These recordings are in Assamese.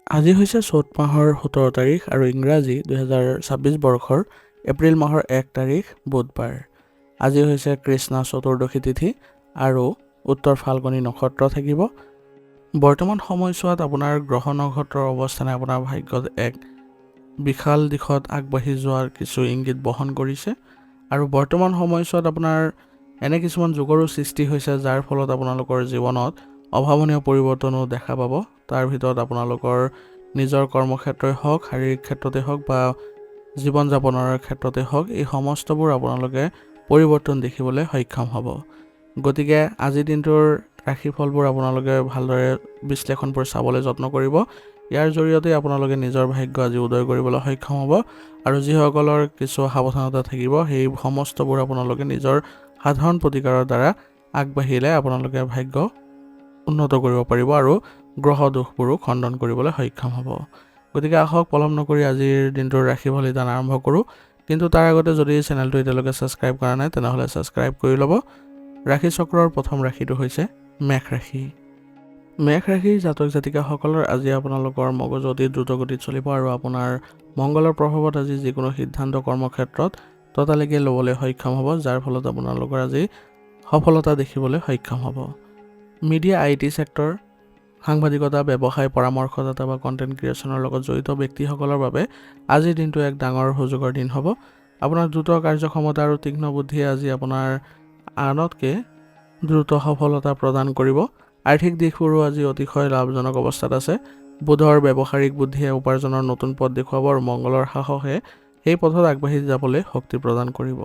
আজি হৈছে চ'ত মাহৰ ১৭ তাৰিখ আৰু ইংৰাজী ২০২৬ বৰ্ষৰ এপ্ৰিল মাহৰ ১ তাৰিখ বুধবাৰ। আজি হৈছে কৃষ্ণ চতুৰ্দশী তিথি আৰু উত্তৰ ফাল্গুনী নক্ষত্ৰ থাকিব। বৰ্তমান সময়ছোৱাত আপোনাৰ গ্ৰহ নক্ষত্ৰৰ অৱস্থানে আপোনাৰ ভাগ্যত এক বিশাল দিশত আগবাঢ়ি যোৱাৰ কিছু ইংগিত বহন কৰিছে আৰু বৰ্তমান সময়ছোৱাত আপোনাৰ এনে কিছুমান যুগৰো সৃষ্টি হৈছে যাৰ ফলত আপোনালোকৰ জীৱনত অভাৱনীয় পৰিৱৰ্তনো দেখা পাব। তাৰ ভিতৰত আপোনালোকৰ নিজৰ কৰ্মক্ষেত্ৰই হওক, শাৰীৰিক ক্ষেত্ৰতে হওক বা জীৱন যাপনৰ ক্ষেত্ৰতে হওক, এই সমস্তবোৰ আপোনালোকে পৰিৱৰ্তন দেখিবলৈ সক্ষম হ'ব। গতিকে আজিৰ দিনটোৰ ৰাশিফলবোৰ আপোনালোকে ভালদৰে বিশ্লেষণ কৰি চাবলৈ যত্ন কৰিব। ইয়াৰ জৰিয়তে আপোনালোকে নিজৰ ভাগ্য আজি উদয় কৰিবলৈ সক্ষম হ'ব আৰু যিসকলৰ কিছু সাৱধানতা থাকিব সেই সমস্তবোৰ আপোনালোকে নিজৰ সাধাৰণ প্ৰতিকাৰৰ দ্বাৰা আগবাঢ়িলে আপোনালোকে ভাগ্য উন্নত কৰিব পাৰিব আৰু গ্ৰহ দোষবোৰো খণ্ডন কৰিবলৈ সক্ষম হ'ব। গতিকে আহক পলম নকৰি আজিৰ দিনটোৰ ৰাশিফল নিদান আৰম্ভ কৰোঁ। কিন্তু তাৰ আগতে যদি চেনেলটো এতিয়ালৈকে ছাবস্ক্ৰাইব কৰা নাই তেনেহ'লে ছাবস্ক্ৰাইব কৰি ল'ব। ৰাশি চক্ৰৰ প্ৰথম ৰাশিটো হৈছে মেষ ৰাশি। মেষ ৰাশিৰ জাতক জাতিকাসকলৰ আজি আপোনালোকৰ মগজু অতি দ্ৰুতগতিত চলিব আৰু আপোনাৰ মংগলৰ প্ৰভাৱত আজি যিকোনো সিদ্ধান্ত কৰ্মক্ষেত্ৰত ততালিকে ল'বলৈ সক্ষম হ'ব, যাৰ ফলত আপোনালোকৰ আজি সফলতা দেখিবলৈ সক্ষম হ'ব। মিডিয়া, IT ছেক্টৰ, সাংবাদিকতা, ব্যৱসায়, পৰামৰ্শদাতা বা কণ্টেণ্ট ক্ৰিয়েশ্যনৰ লগত জড়িত ব্যক্তিসকলৰ বাবে আজিৰ দিনটো এক ডাঙৰ সুযোগৰ দিন হ'ব। আপোনাৰ দ্ৰুত কাৰ্যক্ষমতা আৰু তীক্ষ্ণ বুদ্ধিয়ে আজি আপোনাৰ আনতকৈ দ্ৰুত সফলতা প্ৰদান কৰিব। আৰ্থিক দিশবোৰো আজি অতিশয় লাভজনক অৱস্থাত আছে। বুধৰ ব্যৱহাৰিক বুদ্ধিয়ে উপাৰ্জনৰ নতুন পথ দেখুৱাব আৰু মংগলৰ সাহসে সেই পথত আগবাঢ়ি যাবলৈ শক্তি প্ৰদান কৰিব।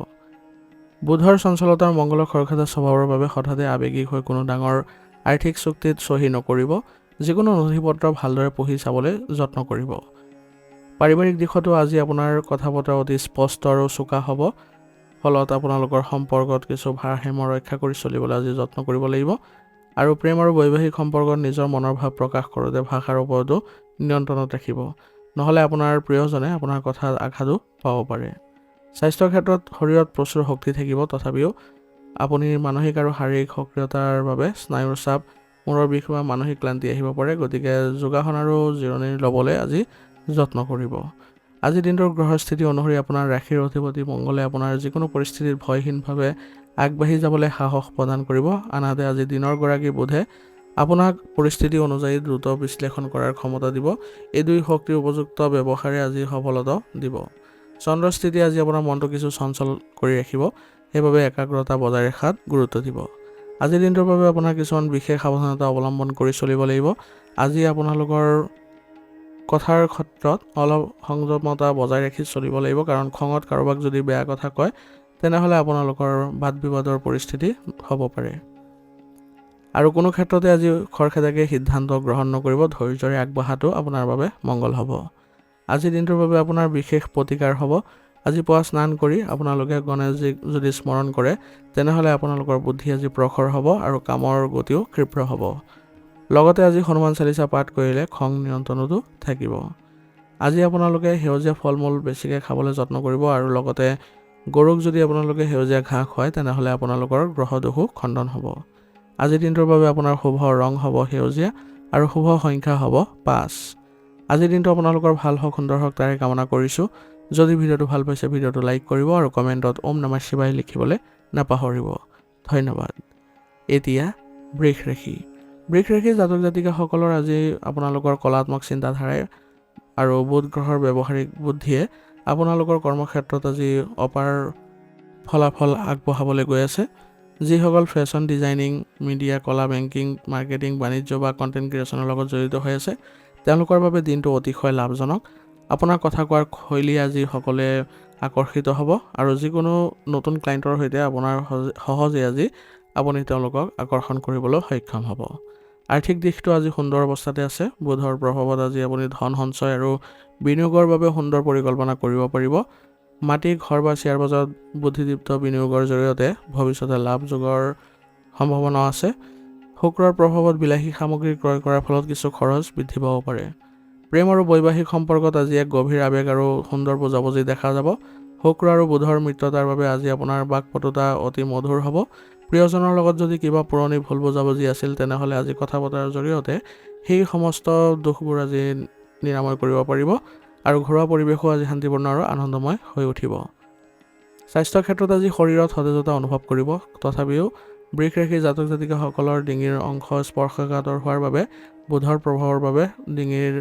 বুধৰ চঞ্চলতা আৰু মংগলৰ খৰখেদা স্বভাৱৰ বাবে হঠাতে আৱেগিক হৈ কোনো ডাঙৰ আৰ্থিক চুক্তিত চহী নকৰিব। যিকোনো নথিপত্ৰ ভালদৰে পঢ়ি চাবলৈ যত্ন কৰিব। পাৰিবাৰিক দিশতো আজি আপোনাৰ কথা বতৰা অতি স্পষ্ট আৰু চোকা হ'ব। ফলত আপোনালোকৰ সম্পৰ্কত কিছু ভাৰসাম্য ৰক্ষা কৰি চলিবলৈ আজি যত্ন কৰিব লাগিব আৰু প্ৰেম আৰু বৈবাহিক সম্পৰ্কত নিজৰ মনৰ ভাৱ প্ৰকাশ কৰোঁতে ভাষাৰ ওপৰতো নিয়ন্ত্ৰণত ৰাখিব, নহ'লে আপোনাৰ প্ৰিয়জনে আপোনাৰ কথাত আঘাতো পাব পাৰে। স্বাস্থ্যৰ ক্ষেত্ৰত শৰীৰত প্ৰচুৰ শক্তি থাকিব, তথাপিও আপুনি মানসিক আৰু শাৰীৰিক সক্ৰিয়তাৰ বাবে স্নায়ুৰ চাপ, মূৰৰ বিষ বা মানসিক ক্লান্তি আহিব পাৰে। গতিকে যোগাসন আৰু জিৰণি ল'বলৈ আজি যত্ন কৰিব। আজিৰ দিনটোৰ গ্ৰহস্থিতি অনুসৰি আপোনাৰ ৰাশিৰ অধিপতি মংগলে আপোনাৰ যিকোনো পৰিস্থিতিত ভয়হীনভাৱে আগবাঢ়ি যাবলৈ সাহস প্ৰদান কৰিব। আনহাতে আজি দিনৰ গৰাকী বুধে আপোনাক পৰিস্থিতি অনুযায়ী দ্ৰুত বিশ্লেষণ কৰাৰ ক্ষমতা দিব। এই দুই শক্তিৰ উপযুক্ত ব্যৱহাৰে আজি সফলতা দিব। চন্দ্ৰস্থিতি আজি আপোনাৰ মনটো কিছু চঞ্চল কৰি ৰাখিব, সেইবাবে একাগ্ৰতা বজাই ৰখাত গুৰুত্ব দিব। আজিৰ দিনটোৰ বাবে আপোনাৰ কিছুমান বিশেষ সাৱধানতা অৱলম্বন কৰি চলিব লাগিব। আজি আপোনালোকৰ কথাৰ ক্ষেত্ৰত অলপ সংযমতা বজাই ৰাখি চলিব লাগিব, কাৰণ খঙত কাৰোবাক যদি বেয়া কথা কয় তেনেহ'লে আপোনালোকৰ বাদ বিবাদৰ পৰিস্থিতি হ'ব পাৰে। আৰু কোনো ক্ষেত্ৰতে আজি খৰখেদাকৈ সিদ্ধান্ত গ্ৰহণ নকৰিব, ধৈৰ্যৰে আগবঢ়াটো আপোনাৰ বাবে মংগল হ'ব। আজিৰ দিনটোৰ বাবে আপোনাৰ বিশেষ প্ৰতিকাৰ হ'ব। আজি পুৱা স্নান কৰি আপোনালোকে গণেশজীক যদি স্মৰণ কৰে তেনেহ'লে আপোনালোকৰ বুদ্ধি আজি প্ৰখৰ হ'ব আৰু কামৰ গতিও ক্ষীপ্ৰ হ'ব। লগতে আজি হনুমান চালিচা পাঠ কৰিলে খং নিয়ন্ত্ৰণতো থাকিব। আজি আপোনালোকে সেউজীয়া ফল মূল বেছিকৈ খাবলৈ যত্ন কৰিব আৰু লগতে গৰুক যদি আপোনালোকে সেউজীয়া ঘাঁহ খুৱায় তেনেহ'লে আপোনালোকৰ গ্ৰহ দোষো খণ্ডন হ'ব। আজিৰ দিনটোৰ বাবে আপোনাৰ শুভ ৰং হ'ব সেউজীয়া আৰু শুভ সংখ্যা হ'ব 5। আজিৰ দিনটো আপোনালোকৰ ভাল হওক, সুন্দৰ হওক তাৰে কামনা কৰিছোঁ। যদি ভিডিঅ'টো ভাল পাইছে ভিডিঅ'টো লাইক কৰিব আৰু কমেণ্টত ওম নমঃ শিৱায় লিখিবলৈ নাপাহৰিব। ধন্যবাদ। এতিয়া বৃষ ৰাশি। বৃষ ৰাশিৰ জাতক জাতিকাসকলৰ আজি আপোনালোকৰ কলাত্মক চিন্তাধাৰাই আৰু বুধ গ্ৰহৰ ব্যৱহাৰিক বুদ্ধিয়ে আপোনালোকৰ কৰ্মক্ষেত্ৰত আজি অপাৰ ফলাফল আগবঢ়াবলৈ গৈ আছে। যিসকল ফেশ্বন ডিজাইনিং, মিডিয়া, কলা, বেংকিং, মাৰ্কেটিং, বাণিজ্য বা কণ্টেণ্ট ক্ৰিয়েশ্যনৰ লগত জড়িত হৈ আছে তেওঁলোকৰ বাবে দিনটো অতিশয় লাভজনক। আপোনাৰ কথা কোৱাৰ শৈলী আজি সকলোৱে আকৰ্ষিত হ'ব আৰু যিকোনো নতুন ক্লাইণ্টৰ সৈতে আপোনাৰ সহজে আজি আপুনি তেওঁলোকক আকৰ্ষণ কৰিবলৈ সক্ষম হ'ব। আৰ্থিক দিশটো আজি সুন্দৰ অৱস্থাতে আছে। বুধৰ প্ৰভাৱত আজি আপুনি ধন সঞ্চয় আৰু বিনিয়োগৰ বাবে সুন্দৰ পৰিকল্পনা কৰিব পাৰিব। মাটি, ঘৰ বা শ্বেয়াৰ বজাৰত বুদ্ধিদীপ্ত বিনিয়োগৰ জৰিয়তে ভৱিষ্যতে লাভ যোগৰ সম্ভাৱনা আছে। শুক্ৰৰ প্ৰভাৱত বিলাসী সামগ্ৰী ক্ৰয় কৰাৰ ফলত কিছু খৰচ বৃদ্ধি পাব পাৰে। প্ৰেম আৰু বৈবাহিক সম্পৰ্কত আজি এক গভীৰ আৱেগ আৰু সুন্দৰ বুজাবুজি দেখা যাব। শুক্ৰ আৰু বুধৰ মিত্ৰতাৰ বাবে আজি আপোনাৰ বাকপটুতা অতি মধুৰ হ'ব। প্ৰিয়জনৰ লগত যদি কিবা পুৰণি ভুল বুজাবুজি আছিল তেনেহ'লে আজি কথা বতৰাৰ জৰিয়তে সেই সমস্ত দুখবোৰ আজি নিৰাময় কৰিব পাৰিব আৰু ঘৰুৱা পৰিৱেশো আজি শান্তিপূৰ্ণ আৰু আনন্দময় হৈ উঠিব। স্বাস্থ্যৰ ক্ষেত্ৰত আজি শৰীৰত সতেজতা অনুভৱ কৰিব। তথাপিও বৃষ ৰাশি জাতক জাতিকাসকলৰ ডিঙিৰ অংশ স্পৰ্শকাতৰ হোৱাৰ বাবে বুধৰ প্ৰভাৱৰ বাবে ডিঙিৰ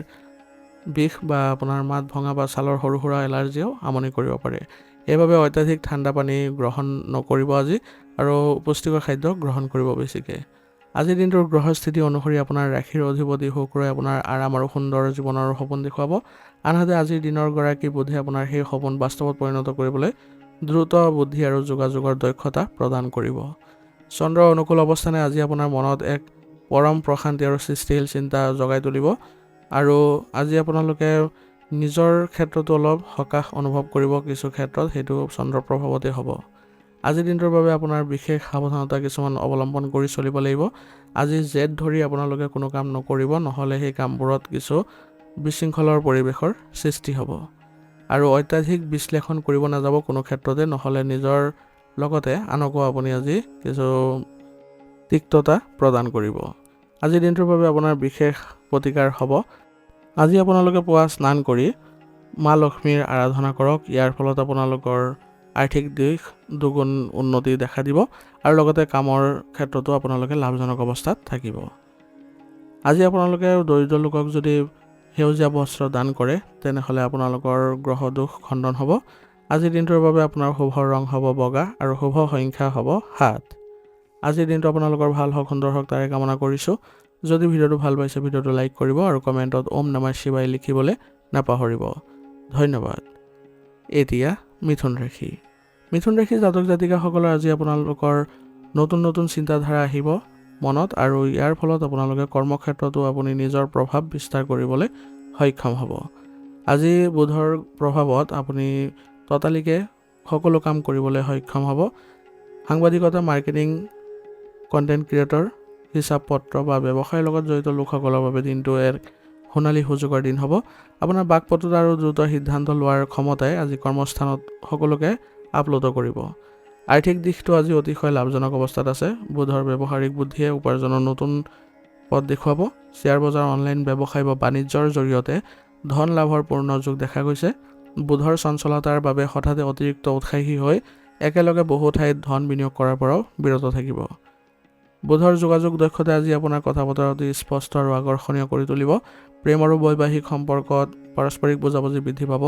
বিষ বা আপোনাৰ মাত ভঙা বা ছালৰ সৰু সুৰা এলাৰ্জিয়েও আমনি কৰিব পাৰে। সেইবাবে অত্যাধিক ঠাণ্ডা পানী গ্ৰহণ নকৰিব আজি আৰু পুষ্টিকৰ খাদ্য গ্ৰহণ কৰিব বেছিকৈ। আজিৰ দিনটোৰ গ্ৰহস্থিতি অনুসৰি আপোনাৰ ৰাশিৰ অধিপতি শুক্ৰই আপোনাৰ আৰাম আৰু সুন্দৰ জীৱনৰ সপোন দেখুৱাব। আনহাতে আজিৰ দিনৰ গৰাকী বুধে আপোনাৰ সেই সপোন বাস্তৱত পৰিণত কৰিবলৈ দ্ৰুত বুদ্ধি আৰু যোগাযোগৰ দক্ষতা প্ৰদান কৰিব। চন্দ্ৰৰ অনুকূল অৱস্থানে আজি আপোনাৰ মনত এক পৰম প্ৰশান্তি আৰু সৃষ্টিশীল চিন্তা জগাই তুলিব আৰু আজি আপোনালোকে নিজৰ ক্ষেত্ৰতো অলপ সকাহ অনুভৱ কৰিব। কিছু ক্ষেত্ৰত সেইটো চন্দ্ৰৰ প্ৰভাৱতে হ'ব। আজিৰ দিনটোৰ বাবে আপোনাৰ বিশেষ সাৱধানতা কিছুমান অৱলম্বন কৰি চলিব লাগিব। আজি জেদ ধৰি আপোনালোকে কোনো কাম নকৰিব, নহ'লে সেই কামবোৰত কিছু বিশৃংখলৰ পৰিৱেশৰ সৃষ্টি হ'ব। আৰু অত্যাধিক বিশ্লেষণ কৰিব নাযাব কোনো ক্ষেত্ৰতে, নহ'লে নিজৰ লগতে আনকো আপুনি আজি কিছু তিক্ততা প্ৰদান কৰিব। আজিৰ দিনটোৰ বাবে আপোনাৰ বিশেষ প্ৰতিকাৰ হ'ব। আজি আপোনালোকে পুৱা স্নান কৰি মা লক্ষ্মীৰ আৰাধনা কৰক। ইয়াৰ ফলত আপোনালোকৰ আৰ্থিক দিশ দুগুণ উন্নতি দেখা দিব আৰু লগতে কামৰ ক্ষেত্ৰতো আপোনালোকে লাভজনক অৱস্থাত থাকিব। আজি আপোনালোকে দৰিদ্ৰ লোকক যদি সেউজীয়া বস্ত্ৰ দান কৰে তেনেহ'লে আপোনালোকৰ গ্ৰহ দোষ খণ্ডন হ'ব। আজিৰ দিনটোৰ বাবে আপোনাৰ শুভ ৰং হ'ব বগা আৰু শুভ সংখ্যা হ'ব 7। আজিৰ দিনটো আপোনালোকৰ ভাল হওক, সুন্দৰ হওক তাৰে কামনা কৰিছোঁ। যদি ভিডিঅ'টো ভাল পাইছে ভিডিঅ'টো লাইক কৰিব আৰু কমেণ্টত ওম নমঃ শিৱায় লিখিবলৈ নাপাহৰিব। ধন্যবাদ। এতিয়া মিথুন ৰাশি। মিথুন ৰাশি জাতক জাতিকাসকলৰ আজি আপোনালোকৰ নতুন নতুন চিন্তাধাৰা আহিব মনত আৰু ইয়াৰ ফলত আপোনালোকে কৰ্মক্ষেত্ৰতো আপুনি নিজৰ প্ৰভাৱ বিস্তাৰ কৰিবলৈ সক্ষম হ'ব। আজি বুধৰ প্ৰভাৱত আপুনি ততালিকে সকলো কাম কৰিবলৈ সক্ষম হ'ব। সাংবাদিকতা, মাৰ্কেটিং, কণ্টেণ্ট ক্ৰিয়েটৰ, হিচাপ পত্ৰ বা ব্যৱসায়ৰ লগত জড়িত লোকসকলৰ বাবে দিনটো এক সোণালী সুযোগৰ দিন হ'ব। আপোনাৰ বাকপটুতা আৰু দ্ৰুত সিদ্ধান্ত লোৱাৰ ক্ষমতাই আজি কৰ্মস্থানত সকলোকে আপ্লুত কৰিব। আৰ্থিক দিশটো আজি অতিশয় লাভজনক অৱস্থাত আছে। বুধৰ ব্যৱহাৰিক বুদ্ধিয়ে উপাৰ্জনৰ নতুন পথ দেখুৱাব। শ্বেয়াৰ বজাৰ, অনলাইন ব্যৱসায় বা বাণিজ্যৰ জৰিয়তে ধন লাভৰ পূৰ্ণ যোগ দেখা গৈছে। বুধৰ চঞ্চলতাৰ বাবে হঠাতে অতিৰিক্ত উৎসাহী হৈ একেলগে বহু ঠাইত ধন বিনিয়োগ কৰাৰ পৰাও বিৰত থাকিব। বুধৰ যোগাযোগ দক্ষতাই আজি আপোনাৰ কথা বতৰা অতি স্পষ্ট আৰু আকৰ্ষণীয় কৰি তুলিব। প্ৰেম আৰু বৈবাহিক সম্পৰ্কত পাৰস্পৰিক বুজাবুজি বৃদ্ধি পাব।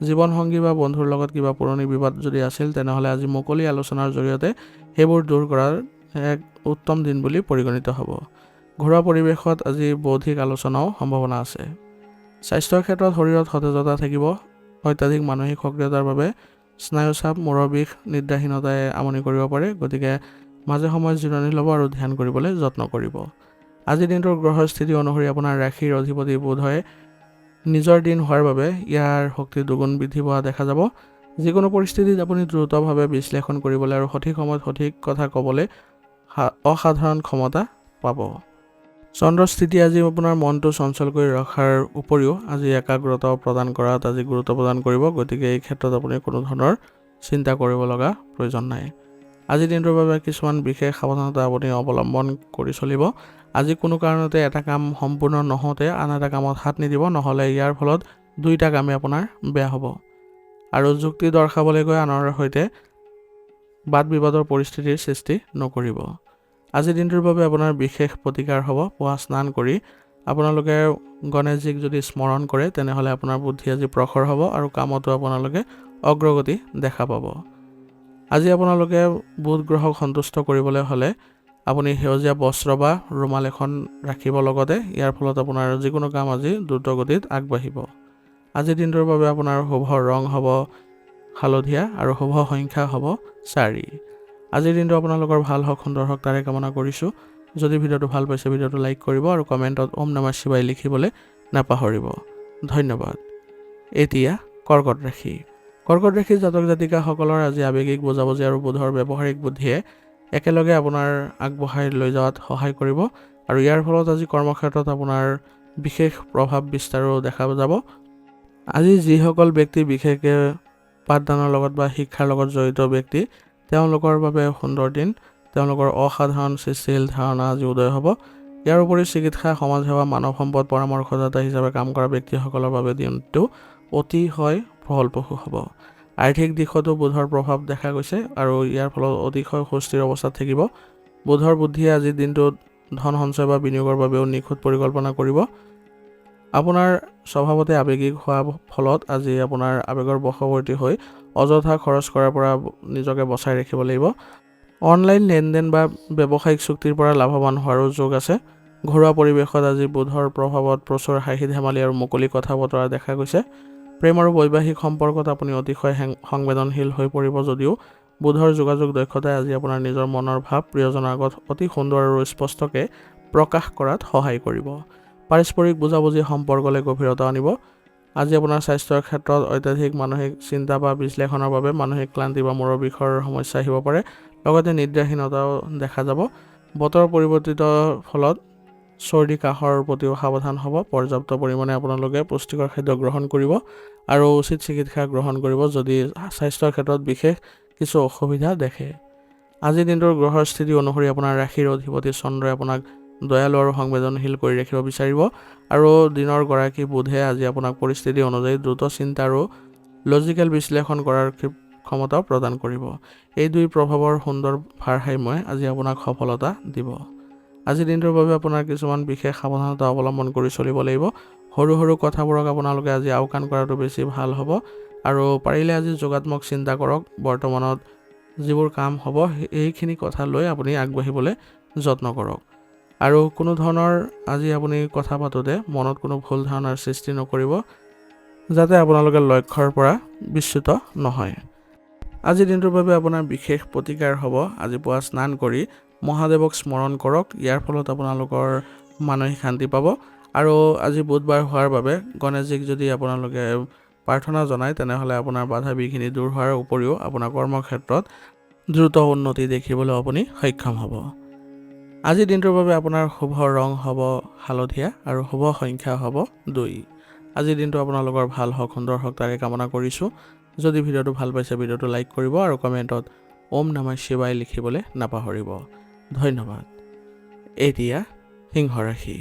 জীৱনসংগী বা বন্ধুৰ লগত কিবা পুৰণি বিবাদ যদি আছিল তেনেহ'লে আজি মুকলি আলোচনাৰ জৰিয়তে সেইবোৰ দূৰ কৰাৰ এক উত্তম দিন বুলি পৰিগণিত হ'ব। ঘৰুৱা পৰিৱেশত আজি বৌদ্ধিক আলোচনাও সম্ভাৱনা আছে। স্বাস্থ্যৰ ক্ষেত্ৰত শৰীৰত সতেজতা থাকিব। অত্যাধিক মানসিক সক্ৰিয়তাৰ বাবে স্নায়ুচাপ, মূৰৰ বিষ, নিদ্ৰাহীনতাই আমনি কৰিব পাৰে। গতিকে মাজে সময়ে জিৰণি ল'ব আৰু ধ্যান কৰিবলৈ যত্ন কৰিব। আজিৰ দিনটোৰ গ্ৰহস্থিতি অনুসৰি আপোনাৰ ৰাশিৰ অধিপতি বুধই নিজৰ দিন হোৱাৰ বাবে ইয়াৰ শক্তি দুগুণ বৃদ্ধি পোৱা দেখা যাব। যিকোনো পৰিস্থিতিত আপুনি দ্ৰুতভাৱে বিশ্লেষণ কৰিবলৈ আৰু সঠিক সময়ত সঠিক কথা ক'বলৈ অসাধাৰণ ক্ষমতা পাব। চন্দ্ৰৰ স্থিতি আজি আপোনাৰ মনটো চঞ্চল কৰি ৰখাৰ উপৰিও আজি একাগ্ৰতাও প্ৰদান কৰাত আজি গুৰুত্ব প্ৰদান কৰিব। গতিকে এই ক্ষেত্ৰত আপুনি কোনো ধৰণৰ চিন্তা কৰিব লগা প্ৰয়োজন নাই। আজিৰ দিনটোৰ বাবে কিছুমান বিশেষ সাৱধানতা আপুনি অৱলম্বন কৰি চলিব। আজি কোনো কাৰণতে এটা কাম সম্পূৰ্ণ নহওঁতে আন এটা কামত হাত নিদিব, নহ'লে ইয়াৰ ফলত দুইটা কামেই আপোনাৰ বেয়া হ'ব। আৰু যুক্তি দৰ্শাবলৈ গৈ আনৰ সৈতে বাদ বিবাদৰ পৰিস্থিতিৰ সৃষ্টি নকৰিব। আজিৰ দিনটোৰ বাবে আপোনাৰ বিশেষ প্ৰতিকাৰ হ'ব। পুৱা স্নান কৰি আপোনালোকে গণেশজীক যদি স্মৰণ কৰে তেনেহ'লে আপোনাৰ বুদ্ধি আজি প্ৰখৰ হ'ব আৰু কামতো আপোনালোকে অগ্ৰগতি দেখা পাব। আজি আপোনালোকে বুধ গ্ৰহক সন্তুষ্ট কৰিবলৈ হ'লে আপুনি সেউজীয়া বস্ত্ৰ বা ৰুমাল এখন ৰাখিব লগতে ইয়াৰ ফলত আপোনাৰ যিকোনো কাম আজি দ্ৰুত গতিত আগবাঢ়িব। আজিৰ দিনটোৰ বাবে আপোনাৰ শুভ ৰং হ'ব হালধীয়া আৰু শুভ সংখ্যা হ'ব 4। আজিৰ দিনটো আপোনালোকৰ ভাল হওক, সুন্দৰ হওক তাৰে কামনা কৰিছোঁ। যদি ভিডিঅ'টো ভাল পাইছে ভিডিঅ'টো লাইক কৰিব আৰু কমেণ্টত ওম নমঃ শিৱায় লিখিবলৈ নাপাহৰিব। ধন্যবাদ। এতিয়া কৰ্কট ৰাশি। কৰ্কট ৰাশিৰ জাতক জাতিকাসকলৰ আজি আৱেগিক বুজাবুজি আৰু বুধৰ ব্যৱহাৰিক বুদ্ধিয়ে একেলগে আপোনাৰ আগবঢ়াই লৈ যোৱাত সহায় কৰিব আৰু ইয়াৰ ফলত আজি কৰ্মক্ষেত্ৰত আপোনাৰ বিশেষ প্ৰভাৱ বিস্তাৰো দেখা যাব। আজি যিসকল ব্যক্তি বিশেষকৈ পাঠদানৰ লগত বা শিক্ষাৰ লগত জড়িত ব্যক্তি তেওঁলোকৰ বাবে সুন্দৰ দিন। তেওঁলোকৰ অসাধাৰণ সৃষ্টিশীল ধাৰণা আজি উদয় হ'ব। ইয়াৰ উপৰি চিকিৎসা, সমাজসেৱা, মানৱ সম্পদ পৰামৰ্শদাতা হিচাপে কাম কৰা ব্যক্তিসকলৰ বাবে দিনটো অতিশয় ফলপ্ৰসূ হ'ব। আৰ্থিক দিশতো বুধৰ প্ৰভাৱ দেখা গৈছে আৰু ইয়াৰ ফলত অতিশয় সুস্থিৰ অৱস্থাত থাকিব। বুধৰ বুদ্ধিয়ে আজিৰ দিনটোত ধন সঞ্চয় বা বিনিয়োগৰ বাবেও নিখুঁত পৰিকল্পনা কৰিব। আপোনাৰ স্বভাৱতে আৱেগিক হোৱা ফলত আজি আপোনাৰ আৱেগৰ বশৱৰ্তী হৈ অযথা খৰচ কৰাৰ পৰা নিজকে বচাই ৰাখিব লাগিব। অনলাইন লেনদেন বা ব্যৱসায়িক চুক্তিৰ পৰা লাভৱান হোৱাৰো যোগ আছে। ঘৰুৱা পৰিৱেশত আজি বুধৰ প্ৰভাৱত প্ৰচুৰ হাঁহি ধেমালি আৰু মুকলি কথা বতৰা দেখা গৈছে। প্ৰেম আৰু বৈবাহিক সম্পৰ্কত আপুনি অতিশয় সংবেদনশীল হৈ পৰিব যদিও বুধৰ যোগাযোগ দক্ষতাই আজি আপোনাৰ নিজৰ মনৰ ভাৱ প্ৰিয়জনৰ আগত অতি সুন্দৰ আৰু স্পষ্টকৈ প্ৰকাশ কৰাত সহায় কৰিব। পাৰস্পৰিক বুজাবুজি সম্পৰ্কলৈ গভীৰতা আনিব। আজি আপোনাৰ স্বাস্থ্যৰ ক্ষেত্ৰত অত্যাধিক মানসিক চিন্তা বা বিশ্লেষণৰ বাবে মানসিক ক্লান্তি বা মূৰৰ বিষৰ সমস্যা আহিব পাৰে। লগতে নিদ্ৰাহীনতাও দেখা যাব। বতৰ পৰিৱৰ্তিত ফলত চৰ্দি কাহৰ প্ৰতিও সাৱধান হ'ব। পৰ্যাপ্ত পৰিমাণে আপোনালোকে পুষ্টিকৰ খাদ্য গ্ৰহণ কৰিব আৰু উচিত চিকিৎসা গ্ৰহণ কৰিব যদি স্বাস্থ্যৰ ক্ষেত্ৰত বিশেষ কিছু অসুবিধা দেখে। আজিৰ দিনটোৰ গ্ৰহৰ স্থিতি অনুসৰি আপোনাৰ ৰাশিৰ অধিপতি চন্দ্ৰই আপোনাক দয়ালু আৰু সংবেদনশীল কৰি ৰাখিব বিচাৰিব আৰু দিনৰ গৰাকী বুধে আজি আপোনাক পৰিস্থিতি অনুযায়ী দ্ৰুত চিন্তা আৰু লজিকেল বিশ্লেষণ কৰাৰ ক্ষমতাও প্ৰদান কৰিব। এই দুই প্ৰভাৱৰ সুন্দৰ ভাৰসাম্যই আজি আপোনাক সফলতা দিব। আজিৰ দিনটোৰ বাবে আপোনাৰ কিছুমান বিশেষ সাৱধানতা অৱলম্বন কৰি চলিব লাগিব। সৰু সৰু কথাবোৰক আপোনালোকে আজি আওকাণ কৰাটো বেছি ভাল হ'ব আৰু পাৰিলে আজি যোগাত্মক চিন্তা কৰক। বৰ্তমানত যিবোৰ কাম হ'ব এইখিনি কথা লৈ আপুনি আগবাঢ়িবলৈ যত্ন কৰক আৰু কোনো ধৰণৰ আজি আপুনি কথা পাতোঁতে মনত কোনো ভুল ধাৰণাৰ সৃষ্টি নকৰিব যাতে আপোনালোকে লক্ষ্যৰ পৰা বিচ্যুত নহয়। আজিৰ দিনটোৰ বাবে আপোনাৰ বিশেষ প্ৰতিকাৰ হ'ব আজি পুৱা স্নান কৰি মহাদেৱক স্মৰণ কৰক। ইয়াৰ ফলত আপোনালোকৰ মানসিক শান্তি পাব আৰু আজি বুধবাৰ হোৱাৰ বাবে গণেশজীক যদি আপোনালোকে প্ৰাৰ্থনা জনায় তেনেহ'লে আপোনাৰ বাধা বিঘিনি দূৰ হোৱাৰ উপৰিও আপোনাৰ কৰ্মক্ষেত্ৰত দ্ৰুত উন্নতি দেখিবলৈ আপুনি সক্ষম হ'ব। আজিৰ দিনটোৰ বাবে আপোনাৰ শুভ ৰং হ'ব হালধীয়া আৰু শুভ সংখ্যা হ'ব 2। আজিৰ দিনটো আপোনালোকৰ ভাল হওক, সুন্দৰ হওক তাৰে কামনা কৰিছোঁ। যদি ভিডিঅ'টো ভাল পাইছে ভিডিঅ'টো লাইক কৰিব আৰু কমেণ্টত ওম নমঃ শিৱায় লিখিবলৈ নাপাহৰিব। ধন্যবাদ। এতিয়া সিংহ ৰাশি।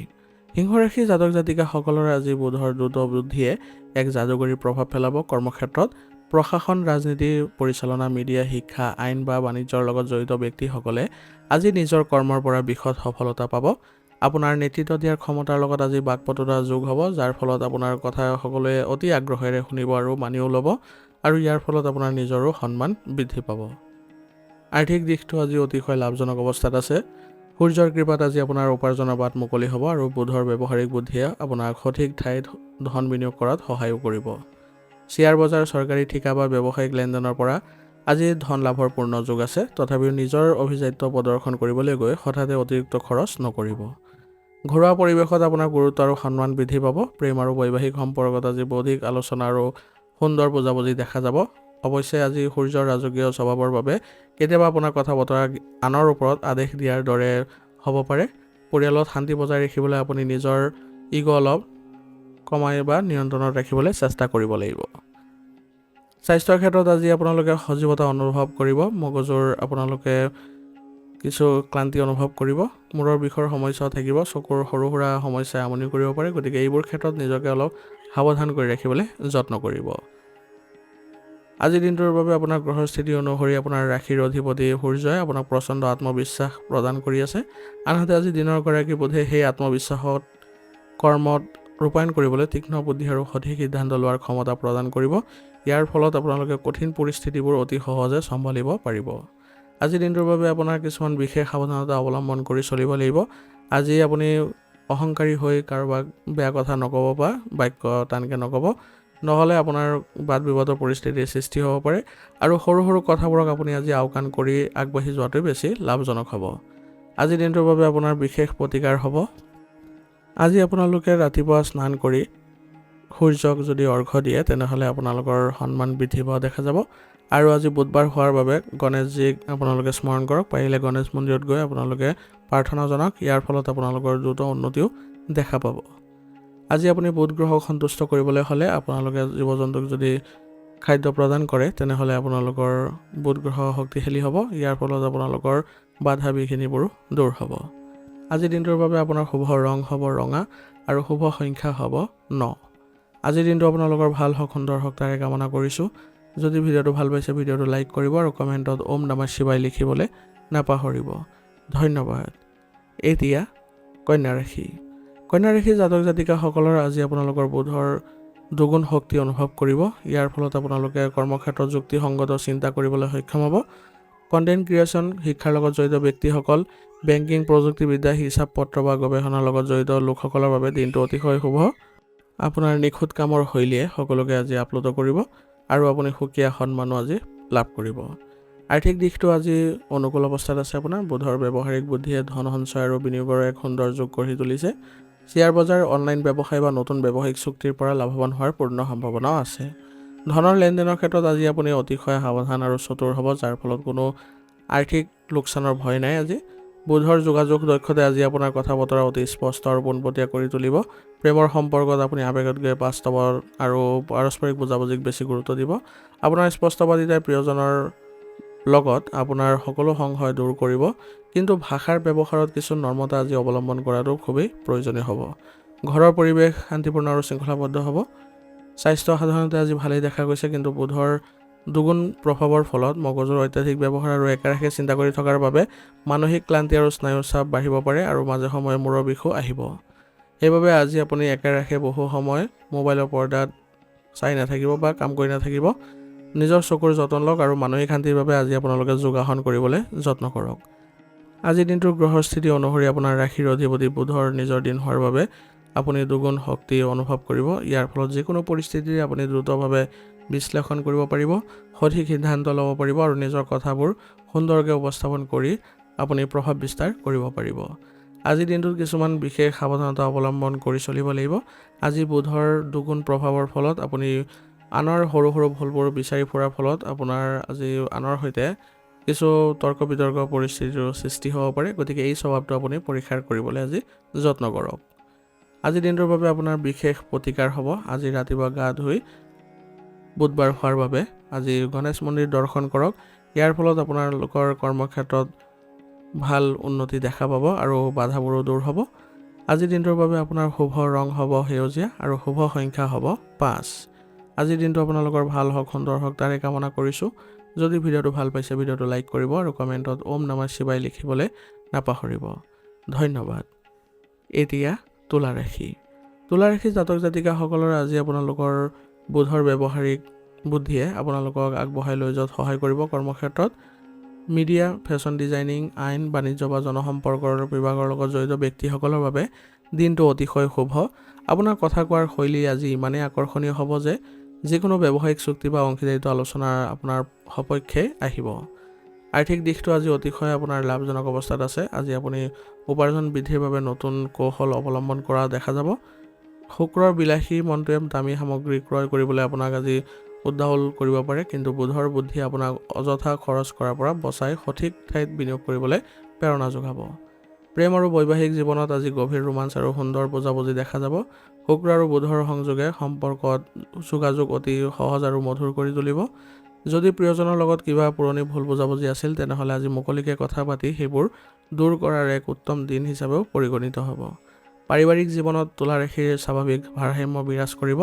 সিংহ ৰাশি জাতক জাতিকাসকলৰ আজি বুধৰ দ্ৰুত বুদ্ধিয়ে এক যাদুকৰী প্ৰভাৱ পেলাব। কৰ্মক্ষেত্ৰত প্ৰশাসন, ৰাজনীতি পৰিচালনা, মিডিয়া, শিক্ষা, আইন বা বাণিজ্যৰ লগত জড়িত ব্যক্তিসকলে আজি নিজৰ কৰ্মৰ পৰা বিশদ সফলতা পাব। আপোনাৰ নেতৃত্ব দিয়াৰ ক্ষমতাৰ লগত আজি বাকপটুতা যোগ হ'ব, যাৰ ফলত আপোনাৰ কথা সকলোৱে অতি আগ্ৰহেৰে শুনিব আৰু মানিও ল'ব আৰু ইয়াৰ ফলত আপোনাৰ নিজৰো সন্মান বৃদ্ধি পাব। আৰ্থিক দিশটো আজি অতিশয় লাভজনক অৱস্থাত আছে। সূৰ্যৰ কৃপাত আজি আপোনাৰ উপাৰ্জনৰ বাট মুকলি হ'ব আৰু বুধৰ ব্যৱহাৰিক বুদ্ধিয়ে আপোনাক সঠিক ঠাইত ধন বিনিয়োগ কৰাত সহায়ো কৰিব। শ্বেয়াৰ বজাৰ, চৰকাৰী ঠিকা বা ব্যৱসায়িক লেনদেনৰ পৰা আজি ধন লাভৰ পূৰ্ণ যোগ আছে। তথাপিও নিজৰ অভিজাত্য প্ৰদৰ্শন কৰিবলৈ গৈ হঠাতে অতিৰিক্ত খৰচ নকৰিব। ঘৰুৱা পৰিৱেশত আপোনাৰ গুৰুত্ব আৰু সন্মান বৃদ্ধি পাব। প্ৰেম আৰু বৈবাহিক সম্পৰ্কত আজি বৌদ্ধিক আলোচনা আৰু সুন্দৰ বুজাবুজি দেখা যাব। অৱশ্যে আজি সূৰ্যৰ ৰাজকীয় স্বভাৱৰ বাবে কেতিয়াবা আপোনাৰ কথা বতৰা আনৰ ওপৰত আদেশ দিয়াৰ দৰে হ'ব পাৰে। পৰিয়ালত শান্তি বজাই ৰাখিবলৈ আপুনি নিজৰ ইগ' অলপ কমাই বা নিয়ন্ত্ৰণত ৰাখিবলৈ চেষ্টা কৰিব লাগিব। স্বাস্থ্যৰ ক্ষেত্ৰত আজি আপোনালোকে সজীৱতা অনুভৱ কৰিব। মগজুৰ আপোনালোকে কিছু ক্লান্তি অনুভৱ কৰিব। মূৰৰ বিষৰ সমস্যাও থাকিব। চকুৰ সৰু সুৰা সমস্যাই আমনি কৰিব পাৰে। গতিকে এইবোৰ ক্ষেত্ৰত নিজকে অলপ সাৱধান কৰি ৰাখিবলৈ যত্ন কৰিব। আজিৰ দিনটোৰ বাবে আপোনাৰ গ্ৰহৰ স্থিতি অনুসৰি আপোনাৰ ৰাশিৰ অধিপতি সূৰ্যই আপোনাক প্ৰচণ্ড আত্মবিশ্বাস প্ৰদান কৰি আছে। আনহাতে আজি দিনৰ গৰাকী বুধে সেই আত্মবিশ্বাসত কৰ্মত ৰূপায়ণ কৰিবলৈ তীক্ষ্ণ বুদ্ধি আৰু সঠিক সিদ্ধান্ত লোৱাৰ ক্ষমতা প্ৰদান কৰিব। ইয়াৰ ফলত আপোনালোকে কঠিন পৰিস্থিতিবোৰ অতি সহজে চম্ভালিব পাৰিব। আজিৰ দিনটোৰ বাবে আপোনাৰ কিছুমান বিশেষ সাৱধানতা অৱলম্বন কৰি চলিব লাগিব। আজি আপুনি অহংকাৰী হৈ কাৰোবাক বেয়া কথা নক'ব বা বাক্য টানকৈ নক'ব, নহ'লে আপোনাৰ বাদ বিবাদৰ পৰিস্থিতিৰ সৃষ্টি হ'ব পাৰে আৰু সৰু সৰু কথাবোৰক আপুনি আজি আওকাণ কৰি আগবাঢ়ি যোৱাটোৱে বেছি লাভজনক হ'ব। আজিৰ দিনটোৰ বাবে আপোনাৰ বিশেষ প্ৰতিকাৰ হ'ব আজি আপোনালোকে ৰাতিপুৱা স্নান কৰি সূৰ্যক যদি অৰ্ঘ্য দিয়ে তেনেহ'লে আপোনালোকৰ সন্মান বৃদ্ধি পোৱা দেখা যাব। আৰু আজি বুধবাৰ হোৱাৰ বাবে গণেশজীক আপোনালোকে স্মৰণ কৰক। পাৰিলে গণেশ মন্দিৰত গৈ আপোনালোকে প্ৰাৰ্থনা জনাওক। ইয়াৰ ফলত আপোনালোকৰ দ্ৰুত উন্নতিও দেখা পাব। আজি আপুনি বুধ গ্ৰহক সন্তুষ্ট কৰিবলৈ হ'লে আপোনালোকে জীৱ জন্তুক যদি খাদ্য প্ৰদান কৰে তেনেহ'লে আপোনালোকৰ বুধ গ্ৰহ শক্তিশালী হ'ব। ইয়াৰ ফলত আপোনালোকৰ বাধা বিঘিনিবোৰো দূৰ হ'ব। আজিৰ দিনটোৰ বাবে আপোনাৰ শুভ ৰং হ'ব ৰঙা আৰু শুভ সংখ্যা হ'ব 9। আজিৰ দিনটো আপোনালোকৰ ভাল হওক, সুন্দৰ হওক তাৰে কামনা কৰিছোঁ। যদি ভিডিঅ'টো ভাল পাইছে ভিডিঅ'টো লাইক কৰিব আৰু কমেণ্টত ওম নমঃ শিৱায় লিখিবলৈ নাপাহৰিব। ধন্যবাদ। এতিয়া কন্যা ৰাশি। কন্যা ৰাশিৰ জাতক জাতিকাসকলৰ আজি আপোনালোকৰ বুধৰ দুগুণ শক্তি অনুভৱ কৰিব। ইয়াৰ ফলত আপোনালোকে কৰ্মক্ষেত্ৰত যুক্তিসংগত চিন্তা কৰিবলৈ সক্ষম হ'ব। কণ্টেণ্ট ক্ৰিয়েশ্যন, শিক্ষাৰ লগত জড়িত ব্যক্তিসকল, বেংকিং, প্ৰযুক্তিবিদ্যা, হিচাপ পত্ৰ বা গৱেষণাৰ লগত জড়িত লোকসকলৰ বাবে দিনটো অতিশয় শুভ। আপোনাৰ নিখুঁত কামৰ শৈলীয়ে সকলোকে আজি আপ্লুত কৰিব আৰু আপুনি সুকীয়া সন্মানো আজি লাভ কৰিব। আৰ্থিক দিশটো আজি অনুকূল অৱস্থাত আছে। আপোনাৰ বুধৰ ব্যৱহাৰিক বুদ্ধিয়ে ধন সঞ্চয় আৰু বিনিয়োগৰ এক সুন্দৰ যোগ গঢ়ি তুলিছে। শ্বেয়াৰ বজাৰ, অনলাইন ব্যৱসায় বা নতুন ব্যৱসায়িক চুক্তিৰ পৰা লাভৱান হোৱাৰ পূৰ্ণ সম্ভাৱনাও আছে। ধনৰ লেনদেনৰ ক্ষেত্ৰত আজি আপুনি অতিশয় সাৱধান আৰু চতুৰ হ'ব, যাৰ ফলত কোনো আৰ্থিক লোকচানৰ ভয় নাই। আজি বুধৰ যোগাযোগ দক্ষতাই আজি আপোনাৰ কথা বতৰা অতি স্পষ্ট আৰু পোনপটীয়া কৰি তুলিব। প্ৰেমৰ সম্পৰ্কত আপুনি আৱেগতকৈ বাস্তৱৰ আৰু পাৰস্পৰিক বুজাবুজিক বেছি গুৰুত্ব দিব। আপোনাৰ স্পষ্টবাদিতাই প্ৰিয়জনৰ লগত আপোনাৰ সকলো সংশয় দূৰ কৰিব, কিন্তু ভাষাৰ ব্যৱহাৰত কিছু নৰ্মতা আজি অৱলম্বন কৰাটো খুবেই প্ৰয়োজনীয় হ'ব। ঘৰৰ পৰিৱেশ শান্তিপূৰ্ণ আৰু শৃংখলাবদ্ধ হ'ব। স্বাস্থ্য সাধাৰণতে আজি ভালেই দেখা গৈছে, কিন্তু বুধৰ দুগুণ প্ৰভাৱৰ ফলত মগজুৰ অত্যাধিক ব্যৱহাৰ আৰু একেৰাহে চিন্তা কৰি থকাৰ বাবে মানসিক ক্লান্তি আৰু স্নায়ুৰ চাপ বাঢ়িব পাৰে আৰু মাজে সময়ে মূৰৰ বিষো আহিব। সেইবাবে আজি আপুনি একেৰাহে বহু সময় মোবাইলৰ পৰ্দাত চাই নাথাকিব বা কাম কৰি নাথাকিব। নিজৰ চকুৰ যতন লওক আৰু মানসিক শান্তিৰ বাবে আজি আপোনালোকে যোগাসন কৰিবলৈ যত্ন কৰক। আজিৰ দিনটোৰ গ্ৰহৰ স্থিতি অনুসৰি আপোনাৰ ৰাশিৰ অধিপতি বুধৰ নিজৰ দিন হোৱাৰ বাবে আপুনি দুগুণ শক্তি অনুভৱ কৰিব। ইয়াৰ ফলত যিকোনো পৰিস্থিতিৰে আপুনি দ্ৰুতভাৱে বিশ্লেষণ কৰিব পাৰিব, সঠিক সিদ্ধান্ত ল'ব পাৰিব আৰু নিজৰ কথাবোৰ সুন্দৰকৈ উপস্থাপন কৰি আপুনি প্ৰভাৱ বিস্তাৰ কৰিব পাৰিব। আজিৰ দিনটোত কিছুমান বিশেষ সাৱধানতা অৱলম্বন কৰি চলিব লাগিব। আজি বুধৰ দুগুণ প্ৰভাৱৰ ফলত আপুনি আনৰ সৰু সৰু ভুলবোৰ বিচাৰি ফুৰাৰ ফলত আপোনাৰ আজি আনৰ সৈতে কিছু তৰ্ক বিতৰ্ক পৰিস্থিতিৰ সৃষ্টি হ'ব পাৰে। গতিকে এই স্বভাৱটো আপুনি পৰীক্ষা কৰিবলৈ আজি যত্ন কৰক। আজিৰ দিনটোৰ বাবে আপোনাৰ বিশেষ প্ৰতিকাৰ হ'ব। আজি ৰাতিপুৱা গা ধুই বুধবাৰ হোৱাৰ বাবে আজি গণেশ মন্দিৰ দৰ্শন কৰক। ইয়াৰ ফলত আপোনালোকৰ কৰ্মক্ষেত্ৰত ভাল উন্নতি দেখা পাব আৰু বাধাবোৰো দূৰ হ'ব। আজিৰ দিনটোৰ বাবে আপোনাৰ শুভ ৰং হ'ব সেউজীয়া আৰু শুভ সংখ্যা হ'ব 5। আজিৰ দিনটো আপোনালোকৰ ভাল হওক, সুন্দৰ হওক তাৰে কামনা কৰিছোঁ। যদি ভিডিঅ'টো ভাল পাইছে ভিডিঅ'টো লাইক কৰিব আৰু কমেণ্টত ওম নমঃ শিৱায় লিখিবলৈ নাপাহৰিব। ধন্যবাদ। এতিয়া তুলা ৰাশি। তুলা ৰাশি জাতক জাতিকাসকলৰ আজি আপোনালোকৰ বুধৰ ব্যৱহাৰিক বুদ্ধিয়ে আপোনালোকক আগবঢ়াই লৈ যোৱাত সহায় কৰিব। কৰ্মক্ষেত্ৰত মিডিয়া, ফেশ্বন ডিজাইনিং, আইন, বাণিজ্য বা জনসম্পৰ্কৰ বিভাগৰ লগত জড়িত ব্যক্তিসকলৰ বাবে দিনটো অতিশয় শুভ। আপোনাৰ কথা কোৱাৰ শৈলী আজি ইমানেই আকৰ্ষণীয় হ'ব যে যিকোনো ব্যৱসায়িক চুক্তি বা অংশীদাৰিত্ব আলোচনা আপোনাৰ সপক্ষে আহিব। আৰ্থিক দিশটো আজি অতিশয় আপোনাৰ লাভজনক অৱস্থাত আছে। আজি আপুনি উপাৰ্জন বৃদ্ধিৰ বাবে নতুন কৌশল অৱলম্বন কৰা দেখা যাব। শুক্ৰৰ বিলাসী মনটোৱে দামী সামগ্ৰী ক্ৰয় কৰিবলৈ আপোনাক আজি উদ্বাউল কৰিব পাৰে, কিন্তু বুধৰ বুদ্ধি আপোনাক অযথা খৰচ কৰাৰ পৰা বচাই সঠিক ঠাইত বিনিয়োগ কৰিবলৈ প্ৰেৰণা যোগাব। প্ৰেম আৰু বৈবাহিক জীৱনত আজি গভীৰ ৰোমাঞ্চ আৰু সুন্দৰ বুজাবুজি দেখা যাব। শুক্ৰ আৰু বুধৰ সংযোগে সম্পৰ্কত যোগাযোগ অতি সহজ আৰু মধুৰ কৰি তুলিব। যদি প্ৰিয়জনৰ লগত কিবা পুৰণি ভুল বুজাবুজি আছিল, তেনেহ'লে আজি মুকলিকৈ কথা পাতি সেইবোৰ দূৰ কৰাৰ এক উত্তম দিন হিচাপেও পৰিগণিত হ'ব। পাৰিবাৰিক জীৱনত তুলা ৰাশিৰ স্বাভাৱিক ভাৰসাম্য বিৰাজ কৰিব।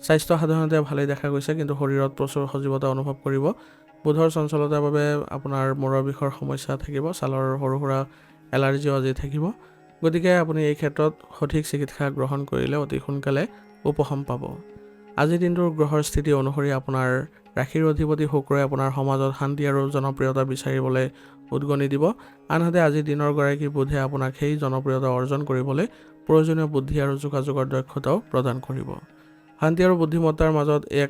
স্বাস্থ্য সাধাৰণতে ভালেই দেখা গৈছে, কিন্তু শৰীৰত প্ৰচুৰ সজীৱতা অনুভৱ কৰিব। বুধৰ চঞ্চলতাৰ বাবে আপোনাৰ মূৰৰ বিষৰ সমস্যা থাকিব। ছালৰ সৰু সুৰা এলাৰ্জিও আজি থাকিব। গতিকে আপুনি এই ক্ষেত্ৰত সঠিক চিকিৎসা গ্ৰহণ কৰিলে অতি সোনকালে উপশম পাব। আজিৰ দিনটোৰ গ্ৰহৰ স্থিতি অনুসৰি আপোনাৰ ৰাশিৰ অধিপতি শুক্ৰই আপোনাৰ সমাজত শান্তি আৰু জনপ্ৰিয়তা বিচাৰিবলৈ উদগনি দিব। আনহাতে আজিৰ দিনৰ গৰাকী বুধে আপোনাক সেই জনপ্ৰিয়তা অৰ্জন কৰিবলৈ প্ৰয়োজনীয় বুদ্ধি আৰু যোগাযোগৰ দক্ষতাও প্ৰদান কৰিব। শান্তি আৰু বুদ্ধিমত্তাৰ মাজত এক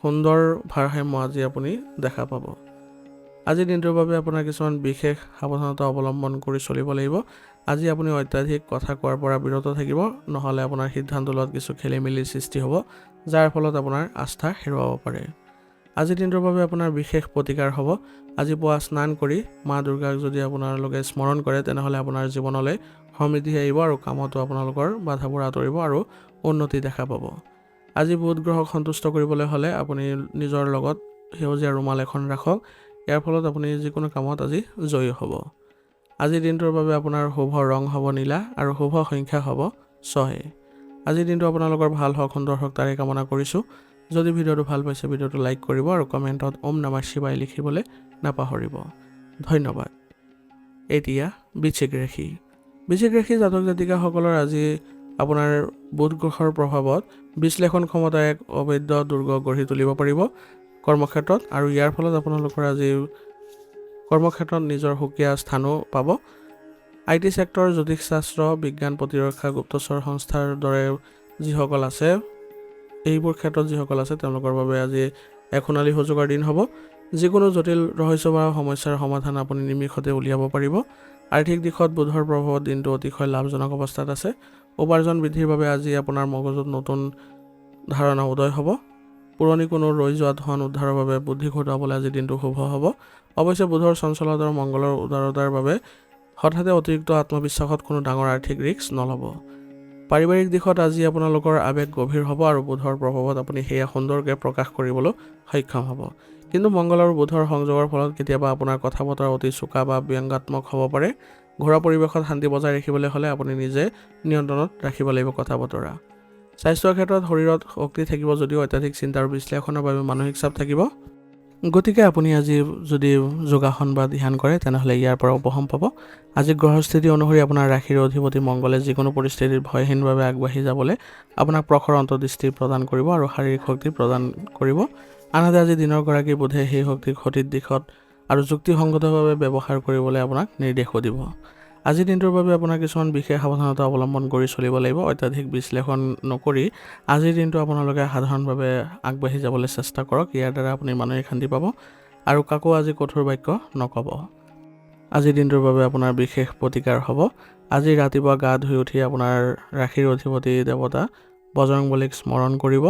সুন্দৰ ভাৰসাম্য আজি আপুনি দেখা পাব। আজিৰ দিনটোৰ বাবে আপোনাৰ কিছুমান বিশেষ সাৱধানতা অৱলম্বন কৰি চলিব লাগিব। আজি আপুনি অত্যাধিক কথা কোৱাৰ পৰা বিৰত থাকিব, নহ'লে আপোনাৰ সিদ্ধান্ত লোৱাত কিছু খেলিমেলিৰ সৃষ্টি হ'ব, যাৰ ফলত আপোনাৰ আস্থা হেৰুৱাব পাৰে। আজিৰ দিনটোৰ বাবে আপোনাৰ বিশেষ প্ৰতিকাৰ হ'ব। আজি পুৱা স্নান কৰি মা দুৰ্গাক যদি আপোনালোকে স্মৰণ কৰে, তেনেহ'লে আপোনাৰ জীৱনলৈ সমৃদ্ধি আহিব আৰু কামতো আপোনালোকৰ বাধাবোৰ আঁতৰিব আৰু উন্নতি দেখা পাব। আজি বুধ গ্ৰহক সন্তুষ্ট কৰিবলৈ হ'লে আপুনি নিজৰ লগত সেউজীয়া ৰুমাল এখন ৰাখক। ইয়াৰ ফলত আপুনি যিকোনো কামত আজি জয়ী হ'ব। আজিৰ দিনটোৰ বাবে আপোনাৰ শুভ ৰং হ'ব নীলা আৰু শুভ সংখ্যা হ'ব 6। আজিৰ দিনটো আপোনালোকৰ ভাল হওক, সুন্দৰ হওক তাৰে কামনা কৰিছোঁ। যদি ভিডিঅ'টো ভাল পাইছে ভিডিঅ'টো লাইক কৰিব আৰু কমেণ্টত ওম নমঃ শিৱায় লিখিবলৈ নাপাহৰিব। ধন্যবাদ। এতিয়া বৃশ্চিক ৰাশি। বৃশ্চিক ৰাশি জাতক জাতিকাসকলৰ আজি আপোনাৰ বুধ গ্ৰহৰ প্ৰভাৱত বিশ্লেষণ ক্ষমতা এক অবৈধ দুৰ্গ গঢ়ি তুলিব পাৰিব কৰ্মক্ষেত্ৰত, আৰু ইয়াৰ ফলত আপোনালোকৰ আজি কৰ্মক্ষেত্ৰত নিজৰ সুকীয়া স্থানো পাব। IT চেক্টৰ, জ্যোতিষশাস্ত্ৰ, বিজ্ঞান, প্ৰতিৰক্ষা, গুপ্তচৰ সংস্থাৰ দৰে যিসকল আছে, এইবোৰ ক্ষেত্ৰত যিসকল আছে তেওঁলোকৰ বাবে আজি এক সোণালী সুযোগৰ দিন হ'ব। যিকোনো জটিল ৰহস্য বা সমস্যাৰ সমাধান আপুনি নিমিষতে উলিয়াব পাৰিব। আৰ্থিক দিশত বুধৰ প্ৰভাৱত দিনটো অতিশয় লাভজনক অৱস্থাত আছে। উপাৰ্জন বৃদ্ধিৰ বাবে আজি আপোনাৰ মগজুত নতুন ধাৰণা উদয় হ'ব। পুৰণি কোনো ৰৈ যোৱা ধন উদ্ধাৰৰ বাবে বুদ্ধি খটুৱাবলৈ আজি দিনটো শুভ হ'ব। অৱশ্যে বুধৰ চঞ্চলতা আৰু মংগলৰ উদাৰতাৰ বাবে হঠাতে অতিৰিক্ত আত্মবিশ্বাসত কোনো ডাঙৰ আৰ্থিক ৰিস্ক নল'ব। পাৰিবাৰিক দিশত আজি আপোনালোকৰ আৱেগ গভীৰ হ'ব আৰু বুধৰ প্ৰভাৱত আপুনি সেয়া সুন্দৰকৈ প্ৰকাশ কৰিবলৈ সক্ষম হ'ব। কিন্তু মংগল আৰু বুধৰ সংযোগৰ ফলত কেতিয়াবা আপোনাৰ কথা বতৰা অতি চোকা বা ব্যংগাত্মক হ'ব পাৰে। ঘৰুৱা পৰিৱেশত শান্তি বজাই ৰাখিবলৈ হ'লে আপুনি নিজে নিয়ন্ত্ৰণত ৰাখিব লাগিব কথা বতৰা। স্বাস্থ্যৰ ক্ষেত্ৰত শৰীৰত শক্তি থাকিব যদিও অত্যাধিক চিন্তা আৰু বিশ্লেষণৰ বাবে মানসিক চাপ থাকিব। গতিকে আপুনি আজি যদি যোগাসন বা ধ্যান কৰে তেনেহ'লে ইয়াৰ পৰা উপশম পাব। আজি গ্ৰহস্থিতি অনুসৰি আপোনাৰ ৰাশিৰ অধিপতি মংগলে যিকোনো পৰিস্থিতিত ভয়হীনভাৱে আগবাঢ়ি যাবলৈ আপোনাক প্ৰখৰ অন্তৰ্দৃষ্টি প্ৰদান কৰিব আৰু শাৰীৰিক শক্তি প্ৰদান কৰিব। আনহাতে আজি দিনৰ গৰাকী বুধে সেই শক্তিক সঠিক দিশত আৰু যুক্তিসংগতভাৱে ব্যৱহাৰ কৰিবলৈ আপোনাক নিৰ্দেশো দিব। আজিৰ দিনটোৰ বাবে আপোনাৰ কিছুমান বিশেষ সাৱধানতা অৱলম্বন কৰি চলিব লাগিব। অত্যাধিক বিশ্লেষণ নকৰি আজিৰ দিনটো আপোনালোকে সাধাৰণভাৱে আগবাঢ়ি যাবলৈ চেষ্টা কৰক। ইয়াৰ দ্বাৰা আপুনি মানসিক শান্তি পাব আৰু কাকো আজি কঠোৰ বাক্য নক'ব। আজিৰ দিনটোৰ বাবে আপোনাৰ বিশেষ প্ৰতিকাৰ হ'ব। আজি ৰাতিপুৱা গা ধুই উঠি আপোনাৰ ৰাশিৰ অধিপতি দেৱতা বজৰংবলীক স্মৰণ কৰিব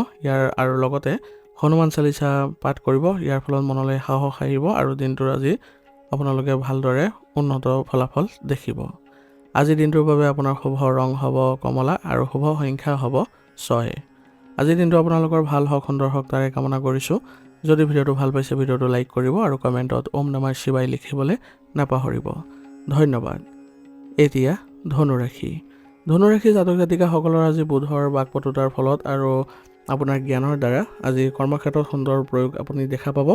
আৰু লগতে হনুমান চালিচা পাঠ কৰিব। ইয়াৰ ফলত মনলৈ সাহস আহিব আৰু দিনটোৰ আজি আপোনালোকে ভালদৰে উন্নত ফলাফল দেখিব। আজিৰ দিনটোৰ বাবে আপোনাৰ শুভ ৰং হ'ব কমলা আৰু শুভ সংখ্যা হ'ব 6। আজিৰ দিনটো আপোনালোকৰ ভাল হওক, সুন্দৰ হওক তাৰে কামনা কৰিছোঁ। যদি ভিডিঅ'টো ভাল পাইছে ভিডিঅ'টো লাইক কৰিব আৰু কমেণ্টত ওম নমঃ শিৱায় লিখিবলৈ নাপাহৰিব। ধন্যবাদ। এতিয়া ধনুৰাশি। ধনুৰাশি জাতক জাতিকাসকলৰ আজি বুধৰ বাকপটুতাৰ ফলত আৰু আপোনাৰ জ্ঞানৰ দ্বাৰা আজি কৰ্মক্ষেত্ৰত সুন্দৰ প্ৰয়োগ আপুনি দেখা পাব।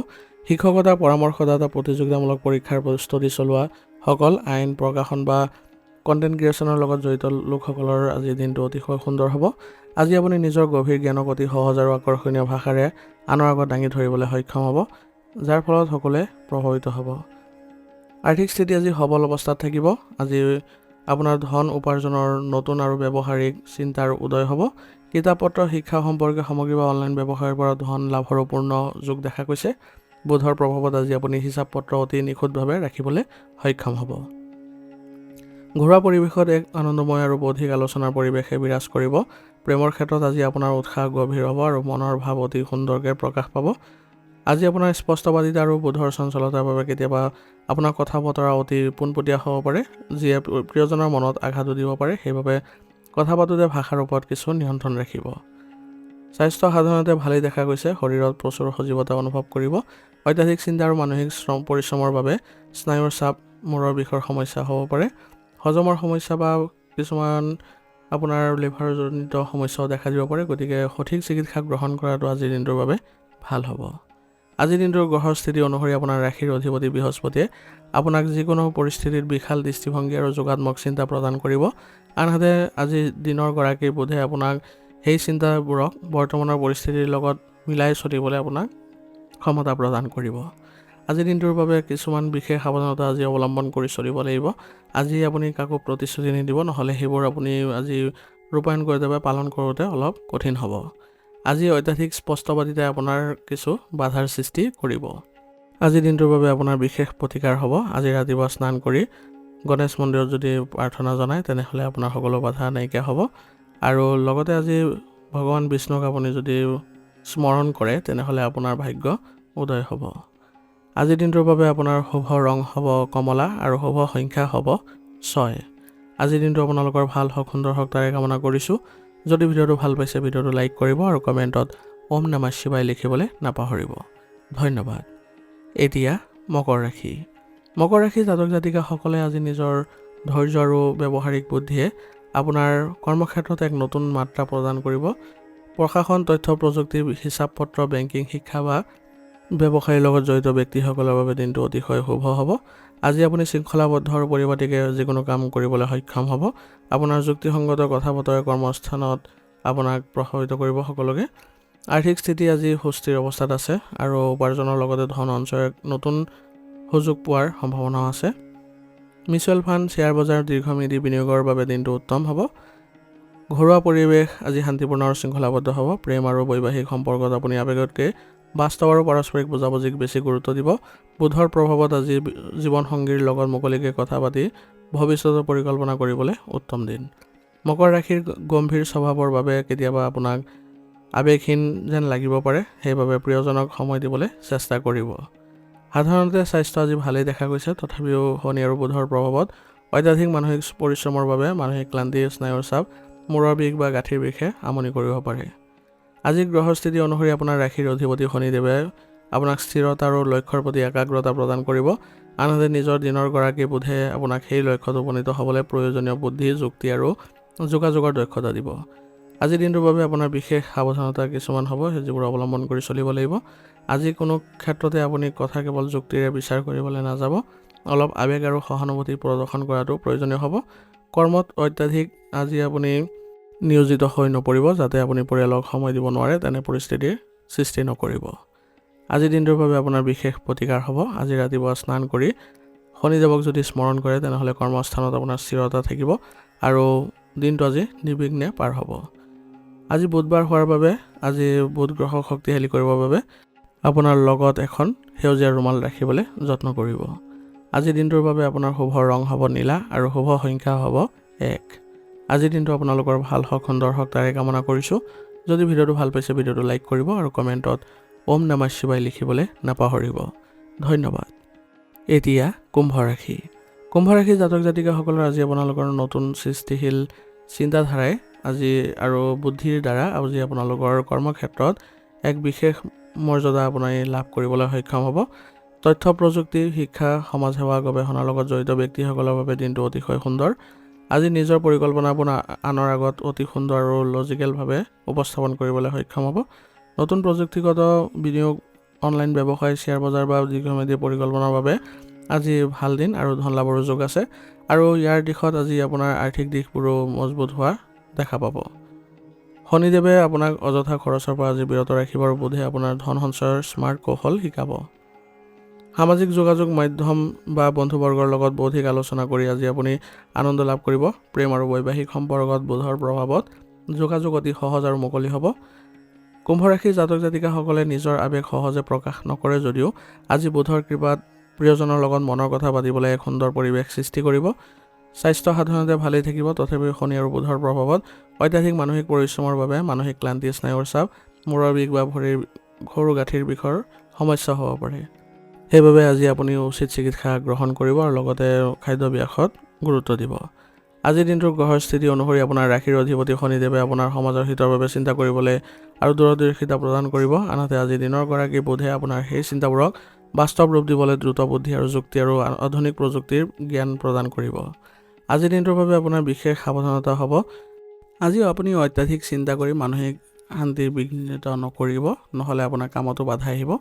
শিক্ষকতা, পৰামৰ্শদাতা, প্ৰতিযোগিতামূলক পৰীক্ষাৰ প্ৰস্তুতি চলোৱা সকল, আইন, প্ৰকাশন বা কণ্টেণ্ট ক্ৰিয়েশ্যনৰ লগত জড়িত লোকসকলৰ আজিৰ দিনটো অতিশয় সুন্দৰ হ'ব। আজি আপুনি নিজৰ গভীৰ জ্ঞানক অতি সহজ আৰু আকৰ্ষণীয় ভাষাৰে আনৰ আগত দাঙি ধৰিবলৈ সক্ষম হ'ব, যাৰ ফলত সকলোৱে প্ৰভাৱিত হ'ব। আৰ্থিক স্থিতি আজি সবল অৱস্থাত থাকিব। আজি আপোনাৰ ধন উপাৰ্জনৰ নতুন আৰু ব্যৱহাৰিক চিন্তাৰ উদয় হ'ব। কিতাপ পত্ৰ, শিক্ষা সম্পৰ্কীয় সামগ্ৰী বা অনলাইন ব্যৱসায়ৰ পৰা ধন লাভৰো পূৰ্ণ যোগ দেখা গৈছে। বুধৰ প্ৰভাৱত আজি আপুনি হিচাপ পত্ৰ অতি নিখুঁতভাৱে ৰাখিবলৈ সক্ষম হ'ব। ঘৰুৱা পৰিৱেশত এক আনন্দময় আৰু বৌদ্ধিক আলোচনাৰ পৰিৱেশে বিৰাজ কৰিব। প্ৰেমৰ ক্ষেত্ৰত আজি আপোনাৰ উৎসাহ গভীৰ হ'ব আৰু মনৰ ভাৱ অতি সুন্দৰকৈ প্ৰকাশ পাব। আজি আপোনাৰ স্পষ্টবাদিতা আৰু বুধৰ চঞ্চলতাৰ বাবে কেতিয়াবা আপোনাৰ কথা বতৰা অতি পোনপটীয়া হ'ব পাৰে, যিয়ে প্ৰিয়জনৰ মনত আঘাতো দিব পাৰে। সেইবাবে কথা পাতোঁতে ভাষাৰ ওপৰত কিছু নিয়ন্ত্ৰণ ৰাখিব। স্বাস্থ্য সাধাৰণতে ভালেই দেখা গৈছে। শৰীৰত প্ৰচুৰ সজীৱতা অনুভৱ কৰিব। অত্যাধিক চিন্তা আৰু মানসিক পৰিশ্ৰমৰ বাবে স্নায়ুৰ চাপ, মূৰৰ বিষৰ সমস্যা হ'ব পাৰে। হজমৰ সমস্যা বা কিছুমান আপোনাৰ লিভাৰজনিত সমস্যাও দেখা দিব পাৰে। গতিকে সঠিক চিকিৎসা গ্ৰহণ কৰাটো আজিৰ দিনটোৰ বাবে ভাল হ'ব। আজিৰ দিনটোৰ গ্ৰহৰ স্থিতি অনুসৰি আপোনাৰ ৰাশিৰ অধিপতি বৃহস্পতিয়ে আপোনাক যিকোনো পৰিস্থিতিত বিশাল দৃষ্টিভংগী আৰু যোগাত্মক চিন্তা প্ৰদান কৰিব। আনহাতে আজিৰ দিনৰ গৰাকী বুধে আপোনাক সেই চিন্তাবোৰক বৰ্তমানৰ পৰিস্থিতিৰ লগত মিলাই চলিবলৈ আপোনাক ক্ষমতা প্ৰদান কৰিব। আজিৰ দিনটোৰ বাবে কিছুমান বিশেষ সাৱধানতা আজি অৱলম্বন কৰি চলিব লাগিব। আজি আপুনি কাকো প্ৰতিশ্ৰুতি নিদিব, নহ'লে সেইবোৰ আপুনি আজি ৰূপায়ণ কৰোঁতে বা পালন কৰোঁতে অলপ কঠিন হ'ব। আজি অত্যাধিক স্পষ্টবাদিতাই আপোনাৰ কিছু বাধাৰ সৃষ্টি কৰিব। আজিৰ দিনটোৰ বাবে আপোনাৰ বিশেষ প্ৰতিকাৰ হ'ব। আজি ৰাতিপুৱা স্নান কৰি গণেশ মন্দিৰত যদি প্ৰাৰ্থনা জনায় তেনেহ'লে আপোনাৰ সকলো বাধা নাইকিয়া হ'ব। আৰু লগতে আজি ভগৱান বিষ্ণুক আপুনি যদি স্মৰণ কৰে তেনেহ'লে আপোনাৰ ভাগ্য উদয় হ'ব। আজিৰ দিনটোৰ বাবে আপোনাৰ শুভ ৰং হ'ব কমলা আৰু শুভ সংখ্যা হ'ব 6। আজিৰ দিনটো আপোনালোকৰ ভাল হওক, সুন্দৰ হওক তাৰে কামনা কৰিছোঁ। যদি ভিডিঅ'টো ভাল পাইছে ভিডিঅ'টো লাইক কৰিব আৰু কমেণ্টত ওম নমঃ শিৱায় লিখিবলৈ নাপাহৰিব। ধন্যবাদ। এতিয়া মকৰ ৰাশি। মকৰ ৰাশি জাতক জাতিকাসকলে আজি নিজৰ ধৈৰ্য আৰু ব্যৱহাৰিক বুদ্ধিয়ে আপোনাৰ কৰ্মক্ষেত্ৰত এক নতুন মাত্ৰা প্ৰদান কৰিব। প্ৰশাসন, তথ্য প্ৰযুক্তি, হিচাপ পত্ৰ, বেংকিং, শিক্ষা বা ব্যৱসায়ীৰ লগত জড়িত ব্যক্তিসকলৰ বাবে দিনটো অতিশয় শুভ হ'ব। আজি আপুনি শৃংখলাবদ্ধ আৰু পৰিপাটিকে যিকোনো কাম কৰিবলৈ সক্ষম হ'ব। আপোনাৰ যুক্তিসংগত কথা বতৰাই কৰ্মস্থানত আপোনাক প্ৰভাৱিত কৰিব সকলোকে। আৰ্থিক স্থিতি আজি সুস্থিৰ অৱস্থাত আছে আৰু উপাৰ্জনৰ লগতে ধন সঞ্চয়ৰ নতুন সুযোগ পোৱাৰ সম্ভাৱনাও আছে। মিউচুৱেল ফাণ্ড, শ্বেয়াৰ বজাৰ, দীৰ্ঘম্যাদী বিনিয়োগৰ বাবে দিনটো উত্তম হ'ব। ঘৰুৱা পৰিৱেশ আজি শান্তিপূৰ্ণ আৰু শৃংখলাবদ্ধ হ'ব। প্ৰেম আৰু বৈবাহিক সম্পৰ্কত আপুনি আৱেগতকৈ বাস্তৱ আৰু পাৰস্পৰিক বুজাবুজিক বেছি গুৰুত্ব দিব। বুধৰ প্ৰভাৱত আজি জীৱনসংগীৰ লগত মুকলিকৈ কথা পাতি ভৱিষ্যতৰ পৰিকল্পনা কৰিবলৈ উত্তম দিন। মকৰ ৰাশিৰ গম্ভীৰ স্বভাৱৰ বাবে কেতিয়াবা আপোনাক আৱেগহীন যেন লাগিব পাৰে, সেইবাবে প্ৰিয়জনক সময় দিবলৈ চেষ্টা কৰিব। সাধাৰণতে স্বাস্থ্য আজি ভালেই দেখা গৈছে, তথাপিও শনি আৰু বুধৰ প্ৰভাৱত অত্যাধিক মানসিক পৰিশ্ৰমৰ বাবে মানসিক ক্লান্তি, স্নায়ুৰ চাপ, মূৰৰ বিষ বা গাঁঠিৰ বিষে আমনি কৰিব পাৰে। আজি গ্ৰহস্থিতি অনুসৰি আপোনাৰ ৰাশিৰ অধিপতি শনিদেৱে আপোনাক স্থিৰতা আৰু লক্ষ্যৰ প্ৰতি একাগ্ৰতা প্ৰদান কৰিব। আনহাতে নিজৰ দিনৰ গৰাকী বুধে আপোনাক সেই লক্ষ্যত উপনীত হ'বলৈ প্ৰয়োজনীয় বুদ্ধি, যুক্তি আৰু যোগাযোগৰ দক্ষতা দিব। আজিৰ দিনটোৰ বাবে আপোনাৰ বিশেষ সাৱধানতা কিছুমান হ'ব, যিবোৰ অৱলম্বন কৰি চলিব লাগিব। আজি কোনো ক্ষেত্ৰতে আপুনি কথা কেৱল যুক্তিৰে বিচাৰ কৰিবলৈ নাযাব। অলপ আৱেগ আৰু সহানুভূতি প্ৰদৰ্শন কৰাটো প্ৰয়োজনীয় হ'ব। কৰ্মত অত্যাধিক আজি আপুনি নিয়োজিত হৈ নপৰিব, যাতে আপুনি পৰিয়ালক সময় দিব নোৱাৰে তেনে পৰিস্থিতিৰ সৃষ্টি নকৰিব। আজিৰ দিনটোৰ বাবে আপোনাৰ বিশেষ প্ৰতিকাৰ হ'ব। আজি ৰাতিপুৱা স্নান কৰি শনিদেৱক যদি স্মৰণ কৰে তেনেহ'লে কৰ্মস্থানত আপোনাৰ স্থিৰতা থাকিব আৰু দিনটো আজি নিৰ্বিঘ্নে পাৰ হ'ব। আজি বুধবাৰ হোৱাৰ বাবে আজি বুধ গ্ৰহক শক্তিশালী কৰিবৰ বাবে আপোনাৰ লগত এখন সেউজীয়া ৰুমাল ৰাখিবলৈ যত্ন কৰিব। আজিৰ দিনটোৰ বাবে আপোনাৰ শুভ ৰং হ'ব নীলা আৰু শুভ সংখ্যা হ'ব 1। আজিৰ দিনটো আপোনালোকৰ ভাল হওক, সুন্দৰ হওক তাৰে কামনা কৰিছোঁ। যদি ভিডিঅ'টো ভাল পাইছে ভিডিঅ'টো লাইক কৰিব আৰু কমেণ্টত ওম নমঃ শিৱায় লিখিবলৈ নাপাহৰিব। ধন্যবাদ। এতিয়া কুম্ভ ৰাশি। কুম্ভ ৰাশি জাতক জাতিকাসকলৰ আজি আপোনালোকৰ নতুন সৃষ্টিশীল চিন্তাধাৰাই আজি আৰু বুদ্ধিৰ দ্বাৰা আজি আপোনালোকৰ কৰ্মক্ষেত্ৰত এক বিশেষ মৰ্যাদা আপুনি লাভ কৰিবলৈ সক্ষম হ'ব। তথ্য প্ৰযুক্তি, শিক্ষা, সমাজসেৱা, গৱেষণাৰ লগত জড়িত ব্যক্তিসকলৰ বাবে দিনটো অতিশয় সুন্দৰ। আজি নিজৰ পৰিকল্পনাবোৰ আনৰ আগত অতি সুন্দৰ আৰু লজিকেলভাৱে উপস্থাপন কৰিবলৈ সক্ষম হ'ব। নতুন প্ৰযুক্তিগত বিনিয়োগ, অনলাইন ব্যৱসায়, শ্বেয়াৰ বজাৰ বা দীৰ্ঘম্যাদী পৰিকল্পনাৰ বাবে আজি ভাল দিন আৰু ধন লাভৰ যোগ আছে আৰু ইয়াৰ দিশত আজি আপোনাৰ আৰ্থিক দিশবোৰো মজবুত হোৱা দেখা পাব। শনিদেৱে আপোনাক অযথা খৰচৰ পৰা আজি বিৰত ৰাখিব আৰু বুধে আপোনাৰ ধন সঞ্চয়ৰ স্মাৰ্ট কৌশল শিকাব। সামাজিক যোগাযোগ মাধ্যম বা বন্ধুবৰ্গৰ লগত বৌদ্ধিক আলোচনা কৰি আজি আপুনি আনন্দ লাভ কৰিব। প্ৰেম আৰু বৈবাহিক সম্পৰ্কত বুধৰ প্ৰভাৱত যোগাযোগ অতি সহজ আৰু মুকলি হ'ব। কুম্ভ ৰাশিৰ জাতক জাতিকাসকলে নিজৰ আৱেগ সহজে প্ৰকাশ নকৰে যদিও আজি বুধৰ কৃপাত প্ৰিয়জনৰ লগত মনৰ কথা পাতিবলৈ এক সুন্দৰ পৰিৱেশ সৃষ্টি কৰিব। স্বাস্থ্য সাধাৰণতে ভালেই থাকিব, তথাপিও শনি আৰু বুধৰ প্ৰভাৱত অত্যাধিক মানসিক পৰিশ্ৰমৰ বাবে মানসিক ক্লান্তি, স্নায়ুৰ চাপ, মূৰৰ বিষ বা ভৰিৰ সৰু গাঁঠিৰ বিষৰ সমস্যা হ'ব পাৰে। সেইবাবে আজি আপুনি উচিত চিকিৎসা গ্ৰহণ কৰিব আৰু লগতে খাদ্যাভ্যাসত গুৰুত্ব দিব। আজিৰ দিনটোৰ গ্ৰহৰ স্থিতি অনুসৰি আপোনাৰ ৰাশিৰ অধিপতি শনিদেৱে আপোনাৰ সমাজৰ হিতৰ বাবে চিন্তা কৰিবলৈ আৰু দূৰদৰ্শিতা প্ৰদান কৰিব। আনহাতে আজি দিনৰ গৰাকী বুধে আপোনাৰ সেই চিন্তাবোৰক বাস্তৱ ৰূপ দিবলৈ দ্ৰুত বুদ্ধি আৰু যুক্তি আৰু আধুনিক প্ৰযুক্তিৰ জ্ঞান প্ৰদান কৰিব। আজিৰ দিনটোৰ বাবে আপোনাৰ বিশেষ সাৱধানতা হ'ব। আজিও আপুনি অত্যাধিক চিন্তা কৰি মানসিক শান্তিৰ বিঘ্নিত নকৰিব, নহ'লে আপোনাৰ কামতো বাধা আহিব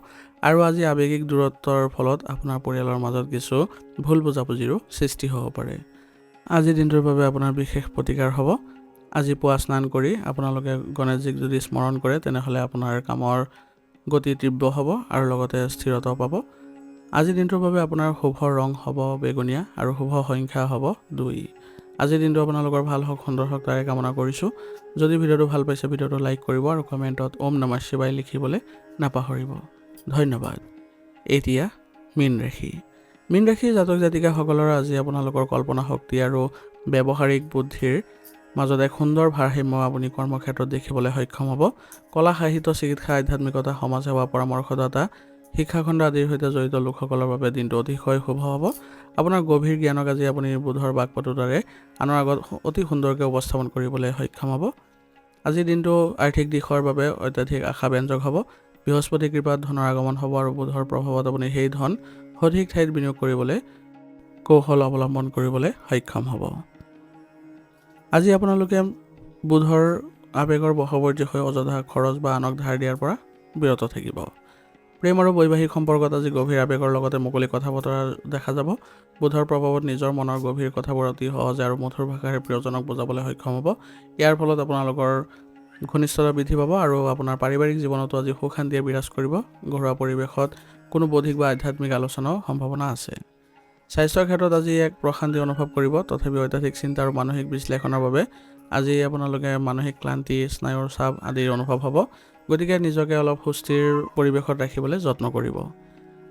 আৰু আজি আৱেগিক দূৰত্বৰ ফলত আপোনাৰ পৰিয়ালৰ মাজত কিছু ভুল বুজাবুজিৰো সৃষ্টি হ'ব পাৰে। আজিৰ দিনটোৰ বাবে আপোনাৰ বিশেষ প্ৰতিকাৰ হ'ব। আজি পুৱা স্নান কৰি আপোনালোকে গণেশজীক যদি স্মৰণ কৰে তেনেহ'লে আপোনাৰ কামৰ গতি তীব্ৰ হ'ব আৰু লগতে স্থিৰতাও পাব। আজিৰ দিনটোৰ বাবে আপোনাৰ শুভ ৰং হ'ব বেঙুনীয়া আৰু শুভ সংখ্যা হ'ব 2। আজিৰ দিনটো আপোনালোকৰ ভাল হওক, সুন্দৰ হওক তাৰে কামনা কৰিছোঁ। যদি ভিডিঅ'টো ভাল পাইছে ভিডিঅ'টো লাইক কৰিব আৰু কমেণ্টত ওম নমঃ শিৱায় লিখিবলৈ নাপাহৰিব। ধন্যবাদ। এতিয়া মীন ৰাশি। মীন ৰাশিৰ জাতক জাতিকাসকলৰ আজি আপোনালোকৰ কল্পনা শক্তি আৰু ব্যৱহাৰিক বুদ্ধিৰ মাজত এক সুন্দৰ ভাৰসাম্য আপুনি কৰ্মক্ষেত্ৰত দেখিবলৈ সক্ষম হ'ব। কলা, সাহিত্য, চিকিৎসা, আধ্যাত্মিকতা, সমাজসেৱা, পৰামৰ্শদাতা, শিক্ষাখণ্ড আদিৰ সৈতে জড়িত লোকসকলৰ বাবে দিনটো অতিশয় শুভ হ'ব। আপোনাৰ গভীৰ জ্ঞানক আজি আপুনি বুধৰ বাকপটুতাৰে আনৰ আগত অতি সুন্দৰকৈ উপস্থাপন কৰিবলৈ সক্ষম হ'ব। আজিৰ দিনটো আৰ্থিক দিশৰ বাবে অত্যাধিক আশাব্যঞ্জক হ'ব। বৃহস্পতি কৃপাত ধনৰ আগমন হ'ব আৰু বুধৰ প্ৰভাৱত আপুনি সেই ধন সঠিক ঠাইত বিনিয়োগ কৰিবলৈ কৌশল অৱলম্বন কৰিবলৈ সক্ষম হ'ব। আজি আপোনালোকে বুধৰ আৱেগৰ বশৱৰ্তী হৈ অযথা খৰচ বা আনক ধাৰ দিয়াৰ পৰা বিৰত থাকিব। প্ৰেম আৰু বৈবাহিক সম্পৰ্কত আজি গভীৰ আৱেগৰ লগতে মুকলি কথা বতৰা দেখা যাব। বুধৰ প্ৰভাৱত নিজৰ মনৰ গভীৰ কথাবোৰ অতি সহজে আৰু মধুৰ ভাষাৰে প্ৰিয়জনক বুজাবলৈ সক্ষম হ'ব। ইয়াৰ ফলত আপোনালোকৰ ঘনিষ্ঠতা বৃদ্ধি পাব আৰু আপোনাৰ পাৰিবাৰিক জীৱনতো আজি সুখ শান্তিয়ে বিৰাজ কৰিব। ঘৰুৱা পৰিৱেশত কোনো বৌদ্ধিক বা আধ্যাত্মিক আলোচনাও সম্ভাৱনা আছে। স্বাস্থ্যৰ ক্ষেত্ৰত আজি এক প্ৰশান্তি অনুভৱ কৰিব। তথাপিও অত্যাধিক চিন্তা আৰু মানসিক বিশ্লেষণৰ বাবে আজি আপোনালোকে মানসিক ক্লান্তি, স্নায়ুৰ চাপ আদিৰ অনুভৱ হ'ব। গতিকে নিজকে অলপ সুস্থিৰ পৰিৱেশত ৰাখিবলৈ যত্ন কৰিব।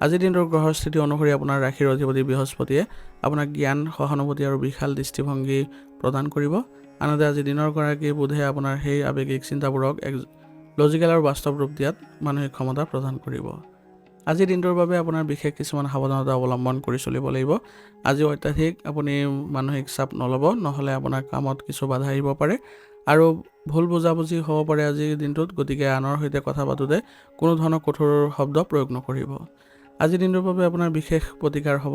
আজিৰ দিনটোৰ গ্ৰহৰ স্থিতি অনুসৰি আপোনাৰ ৰাশিৰ অধিপতি বৃহস্পতিয়ে আপোনাক জ্ঞান, সহানুভূতি আৰু বিশাল দৃষ্টিভংগী প্ৰদান কৰিব। আনহাতে আজি দিনৰ গৰাকী বুধে আপোনাৰ সেই আৱেগিক চিন্তাবোৰক এক লজিকেল আৰু বাস্তৱ ৰূপ দিয়াত মানসিক ক্ষমতা প্ৰদান কৰিব। আজিৰ দিনটোৰ বাবে আপোনাৰ বিশেষ কিছুমান সাৱধানতা অৱলম্বন কৰি চলিব লাগিব। আজি অত্যাধিক আপুনি মানসিক চাপ নল'ব, নহ'লে আপোনাৰ কামত কিছু বাধা আহিব পাৰে আৰু ভুল বুজাবুজি হ'ব পাৰে আজিৰ দিনটোত। গতিকে আনৰ সৈতে কথা পাতোঁতে কোনো ধৰণৰ কঠোৰ শব্দ প্ৰয়োগ নকৰিব। আজিৰ দিনটোৰ বাবে আপোনাৰ বিশেষ প্ৰতিকাৰ হ'ব।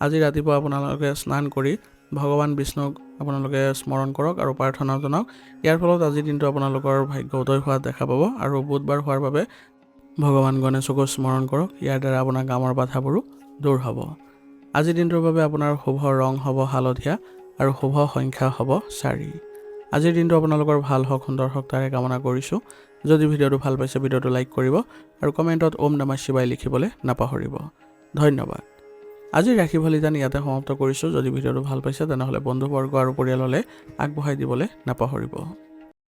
আজি ৰাতিপুৱা আপোনালোকে স্নান কৰি ভগৱান বিষ্ণুক আপোনালোকে স্মৰণ কৰক আৰু প্ৰাৰ্থনা জনাওক। ইয়াৰ ফলত আজিৰ দিনটো আপোনালোকৰ ভাগ্য উদয় হোৱা দেখা পাব আৰু বুধবাৰ হোৱাৰ বাবে ভগৱান গণেশকো স্মৰণ কৰক। ইয়াৰ দ্বাৰা আপোনাৰ কামৰ বাধাবোৰো দূৰ হ'ব। আজিৰ দিনটোৰ বাবে আপোনাৰ শুভ ৰং হ'ব হালধীয়া আৰু শুভ সংখ্যা হ'ব 4। আজিৰ দিনটো আপোনালোকৰ ভাল হওক, সুন্দৰ হওক তাৰে কামনা কৰিছোঁ। যদি ভিডিঅ'টো ভাল পাইছে ভিডিঅ'টো লাইক কৰিব আৰু কমেণ্টত ওম নমঃ শিৱায় লিখিবলৈ নাপাহৰিব। ধন্যবাদ। আজিৰ ৰাশি ফলিতান ইয়াতে সমাপ্ত কৰিছোঁ। যদি ভিডিঅ'টো ভাল পাইছে তেনেহ'লে বন্ধুবৰ্গ আৰু পৰিয়াললৈ আগবঢ়াই দিবলৈ নাপাহৰিব।